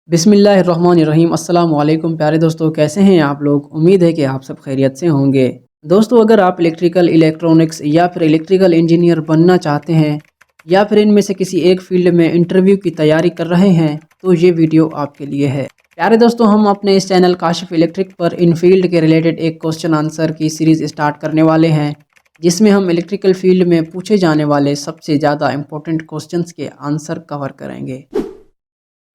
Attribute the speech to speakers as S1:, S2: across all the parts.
S1: बिस्मिल्लाहिर्रहमानिर्रहीम। अस्सलाम वालेकुम प्यारे दोस्तों, कैसे हैं आप लोग। उम्मीद है कि आप सब खैरियत से होंगे। दोस्तों, अगर आप इलेक्ट्रिकल, इलेक्ट्रॉनिक्स या फिर इलेक्ट्रिकल इंजीनियर बनना चाहते हैं या फिर इनमें से किसी एक फील्ड में इंटरव्यू की तैयारी कर रहे हैं तो ये वीडियो आपके लिए है। प्यारे दोस्तों, हम अपने इस चैनल काशिफ इलेक्ट्रिक पर इन फील्ड के रिलेटेड एक क्वेश्चन आंसर की सीरीज़ स्टार्ट करने वाले हैं, जिसमें हम इलेक्ट्रिकल फील्ड में पूछे जाने वाले सबसे ज़्यादा इंपॉर्टेंट क्वेश्चंस के आंसर कवर करेंगे।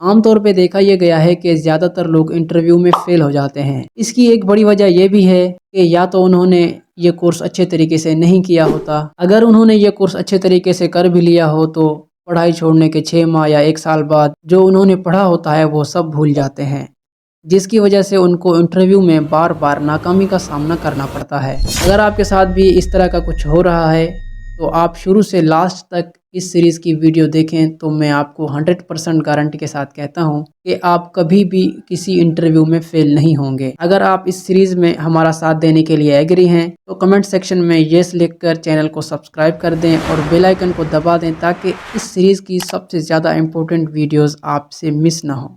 S1: आमतौर पे देखा यह गया है कि ज़्यादातर लोग इंटरव्यू में फ़ेल हो जाते हैं। इसकी एक बड़ी वजह यह भी है कि या तो उन्होंने ये कोर्स अच्छे तरीके से नहीं किया होता। अगर उन्होंने ये कोर्स अच्छे तरीके से कर भी लिया हो तो पढ़ाई छोड़ने के 6 माह या 1 साल बाद जो उन्होंने पढ़ा होता है वो सब भूल जाते हैं, जिसकी वजह से उनको इंटरव्यू में बार बार नाकामी का सामना करना पड़ता है। अगर आपके साथ भी इस तरह का कुछ हो रहा है तो आप शुरू से लास्ट तक इस सीरीज़ की वीडियो देखें तो मैं आपको 100% गारंटी के साथ कहता हूं कि आप कभी भी किसी इंटरव्यू में फ़ेल नहीं होंगे। अगर आप इस सीरीज़ में हमारा साथ देने के लिए एग्री हैं तो कमेंट सेक्शन में येस लिखकर चैनल को सब्सक्राइब कर दें और बेल आइकन को दबा दें ताकि इस सीरीज़ की सबसे ज़्यादा इम्पोर्टेंट वीडियोज़ आपसे मिस ना हो।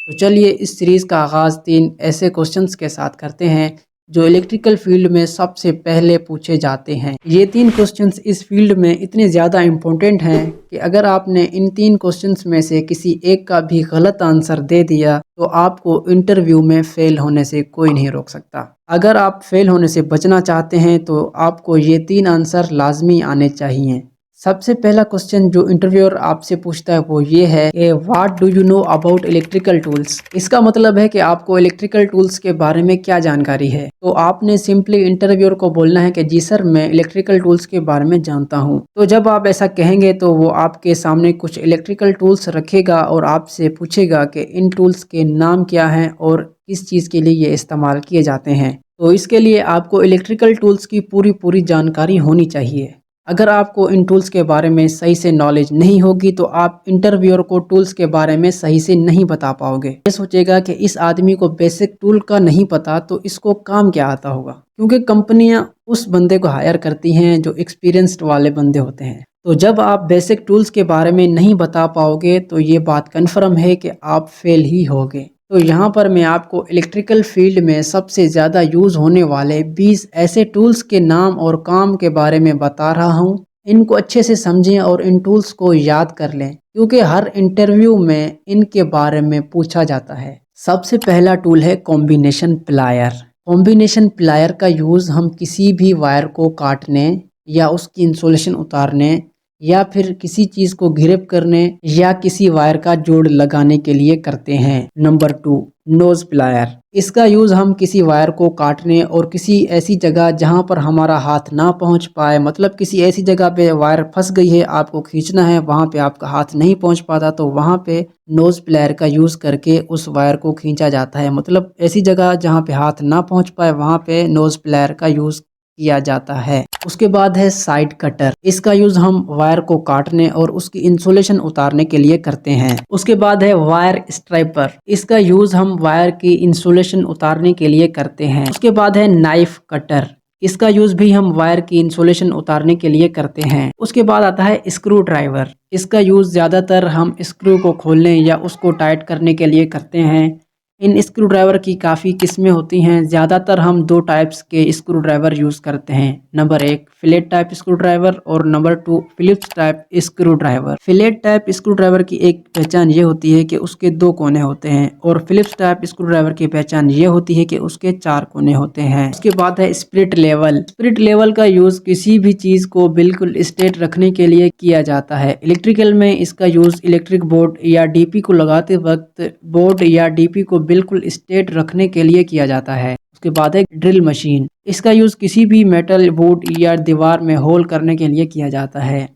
S1: तो चलिए इस सीरीज़ का आगाज़ 3 ऐसे क्वेश्चंस के साथ करते हैं जो इलेक्ट्रिकल फील्ड में सबसे पहले पूछे जाते हैं। ये 3 क्वेश्चंस इस फील्ड में इतने ज़्यादा इम्पोर्टेंट हैं कि अगर आपने इन 3 क्वेश्चंस में से किसी एक का भी गलत आंसर दे दिया तो आपको इंटरव्यू में फ़ेल होने से कोई नहीं रोक सकता। अगर आप फेल होने से बचना चाहते हैं तो आपको ये 3 आंसर लाजमी आने चाहिए। सबसे पहला क्वेश्चन जो इंटरव्यूअर आपसे पूछता है वो ये है कि what do you know about electrical tools. इसका मतलब है कि आपको इलेक्ट्रिकल टूल्स के बारे में क्या जानकारी है। तो आपने सिंपली इंटरव्यूअर को बोलना है कि जी सर, मैं इलेक्ट्रिकल टूल्स के बारे में जानता हूँ। तो जब आप ऐसा कहेंगे तो वो आपके सामने कुछ इलेक्ट्रिकल टूल्स रखेगा और आपसे पूछेगा कि इन टूल्स के नाम क्या हैं और किस चीज़ के लिए ये इस्तेमाल किए जाते हैं। तो इसके लिए आपको इलेक्ट्रिकल टूल्स की पूरी जानकारी होनी चाहिए। अगर आपको इन टूल्स के बारे में सही से नॉलेज नहीं होगी तो आप इंटरव्यूअर को टूल्स के बारे में सही से नहीं बता पाओगे। ये सोचेगा कि इस आदमी को बेसिक टूल का नहीं पता तो इसको काम क्या आता होगा, क्योंकि कंपनियां उस बंदे को हायर करती हैं जो एक्सपीरियंस्ड वाले बंदे होते हैं। तो जब आप बेसिक टूल्स के बारे में नहीं बता पाओगे तो ये बात कन्फर्म है कि आप फेल ही होगे। तो यहाँ पर मैं आपको इलेक्ट्रिकल फील्ड में सबसे ज़्यादा यूज़ होने वाले 20 ऐसे टूल्स के नाम और काम के बारे में बता रहा हूँ। इनको अच्छे से समझें और इन टूल्स को याद कर लें, क्योंकि हर इंटरव्यू में इनके बारे में पूछा जाता है। सबसे पहला टूल है कॉम्बिनेशन प्लायर। कॉम्बिनेशन प्लायर का यूज़ हम किसी भी वायर को काटने या उसकी इंसुलेशन उतारने या फिर किसी चीज़ को ग्रिप करने या किसी वायर का जोड़ लगाने के लिए करते हैं। Number 2, knows plier. इसका यूज़ हम किसी वायर को काटने और किसी ऐसी जगह जहां पर हमारा हाथ ना पहुंच पाए, मतलब किसी ऐसी जगह पे वायर फंस गई है, आपको खींचना है, वहां पे आपका हाथ नहीं पहुंच पाता तो वहां पे नोज प्लायर का यूज़ करके उस वायर को खींचा जाता है। मतलब ऐसी जगह जहां पे हाथ ना पहुंच पाए वहां पे नोज प्लायर का यूज़ किया जाता है। उसके बाद है साइड कटर। इसका यूज हम वायर को काटने और उसकी इंसुलेशन उतारने के लिए करते हैं। उसके बाद है वायर स्ट्राइपर। इसका यूज हम वायर की इंसुलेशन उतारने के लिए करते हैं। उसके बाद है नाइफ कटर। इसका यूज भी हम वायर की इंसुलेशन उतारने के लिए करते हैं। उसके बाद आता है स्क्रू ड्राइवर। इसका यूज ज्यादातर हम स्क्रू को खोलने या उसको टाइट करने के लिए करते हैं। इन स्क्रू ड्राइवर की काफ़ी किस्में होती हैं। ज़्यादातर हम 2 टाइप्स के स्क्रू ड्राइवर यूज़ करते हैं। Number 1 flat type screwdriver और number 2 Phillips type screwdriver. Flat type screwdriver की एक पहचान ये होती है कि उसके 2 कोने होते हैं और फिलिप्स टाइप स्क्रू ड्राइवर की पहचान ये होती है कि उसके 4 कोने होते हैं। उसके बाद है स्प्रिट लेवल। स्प्रिट लेवल का यूज़ किसी भी चीज़ को बिल्कुल स्ट्रेट रखने के लिए किया जाता है। इलेक्ट्रिकल में इसका यूज़ इलेक्ट्रिक बोर्ड या डीपी को लगाते वक्त बोर्ड या डीपी को बिल्कुल स्ट्रेट रखने के लिए किया जाता है। उसके बाद है ड्रिल मशीन। इसका यूज़ किसी भी मेटल वुड या दीवार में होल करने के लिए किया जाता है।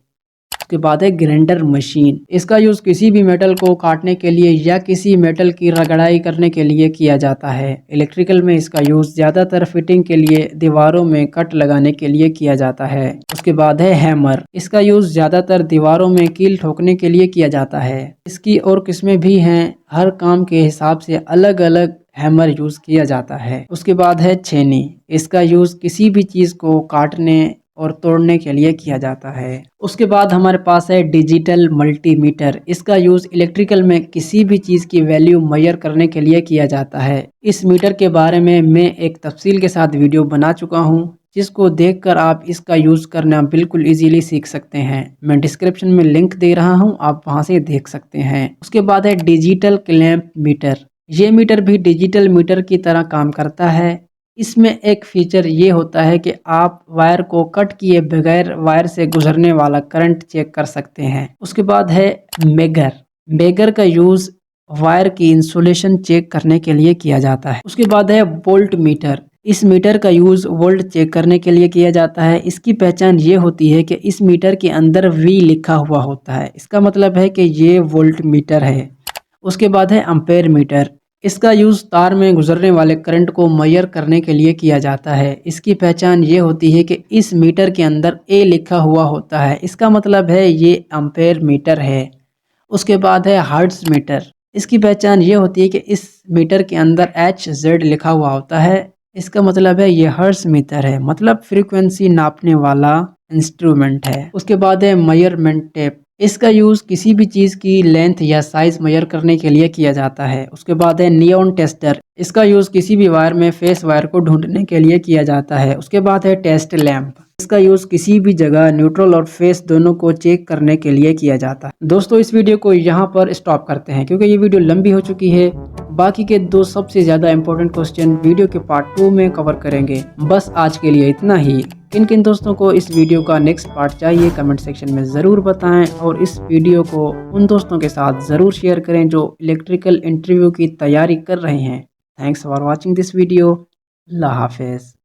S1: उसके बाद है ग्राइंडर मशीन। इसका यूज़ किसी भी मेटल को काटने के लिए या किसी मेटल की रगड़ाई करने के लिए किया जाता है। इलेक्ट्रिकल में इसका यूज़ ज़्यादातर फिटिंग के लिए दीवारों में कट लगाने के लिए किया जाता है। उसके बाद है हैमर। इसका यूज़ ज़्यादातर दीवारों में कील ठोकने के लिए किया जाता है। इसकी और किस्में भी हैं, हर काम के हिसाब से अलग अलग हैमर यूज़ किया जाता है। उसके बाद है छेनी। इसका यूज़ किसी भी चीज़ को काटने और तोड़ने के लिए किया जाता है। उसके बाद हमारे पास है डिजिटल मल्टीमीटर। इसका यूज़ इलेक्ट्रिकल में किसी भी चीज़ की वैल्यू मेजर करने के लिए किया जाता है। इस मीटर के बारे में मैं एक तफसील के साथ वीडियो बना चुका हूँ, जिसको देखकर आप इसका यूज़ करना बिल्कुल इजीली सीख सकते हैं। मैं डिस्क्रिप्शन में लिंक दे रहा हूँ, आप वहाँ से देख सकते हैं। उसके बाद है डिजिटल क्लैंप मीटर। ये मीटर भी डिजिटल मीटर की तरह काम करता है। इसमें एक फीचर ये होता है कि आप वायर को कट किए बगैर वायर से गुजरने वाला करंट चेक कर सकते हैं। उसके बाद है मेगर। मेगर का यूज़ वायर की इंसुलेशन चेक करने के लिए किया जाता है। उसके बाद है वोल्ट मीटर। इस मीटर का यूज़ वोल्ट चेक करने के लिए किया जाता है। इसकी पहचान ये होती है कि इस मीटर के अंदर V लिखा हुआ होता है। इसका मतलब है कि ये वोल्ट मीटर है। उसके बाद है एम्पेयर मीटर। इसका यूज़ तार में गुजरने वाले करंट को मेजर करने के लिए किया जाता है। इसकी पहचान ये होती है कि इस मीटर के अंदर A लिखा हुआ होता है। इसका मतलब है ये एम्पेयर मीटर है। उसके बाद है हर्ट्ज मीटर। इसकी पहचान ये होती है कि इस मीटर के अंदर HZ लिखा हुआ होता है। इसका मतलब है ये हर्ट्ज मीटर है, मतलब फ्रीक्वेंसी नापने वाला इंस्ट्रूमेंट है। उसके बाद है मेजरमेंट टेप। इसका यूज़ किसी भी चीज़ की लेंथ या साइज मेजर करने के लिए किया जाता है। उसके बाद है नियॉन टेस्टर। इसका यूज़ किसी भी वायर में फेस वायर को ढूंढने के लिए किया जाता है। उसके बाद है टेस्ट लैंप। इसका यूज़ किसी भी जगह न्यूट्रल और फेस दोनों को चेक करने के लिए किया जाता है। दोस्तों, इस वीडियो को यहाँ पर स्टॉप करते हैं क्योंकि ये वीडियो लंबी हो चुकी है। बाकी के दो सबसे ज़्यादा इंपॉर्टेंट क्वेश्चन वीडियो के पार्ट 2 में कवर करेंगे। बस आज के लिए इतना ही। किन किन दोस्तों को इस वीडियो का नेक्स्ट पार्ट चाहिए कमेंट सेक्शन में ज़रूर बताएं और इस वीडियो को उन दोस्तों के साथ ज़रूर शेयर करें जो इलेक्ट्रिकल इंटरव्यू की तैयारी कर रहे हैं। Thanks for watching this video. अल्लाह हाफिज़।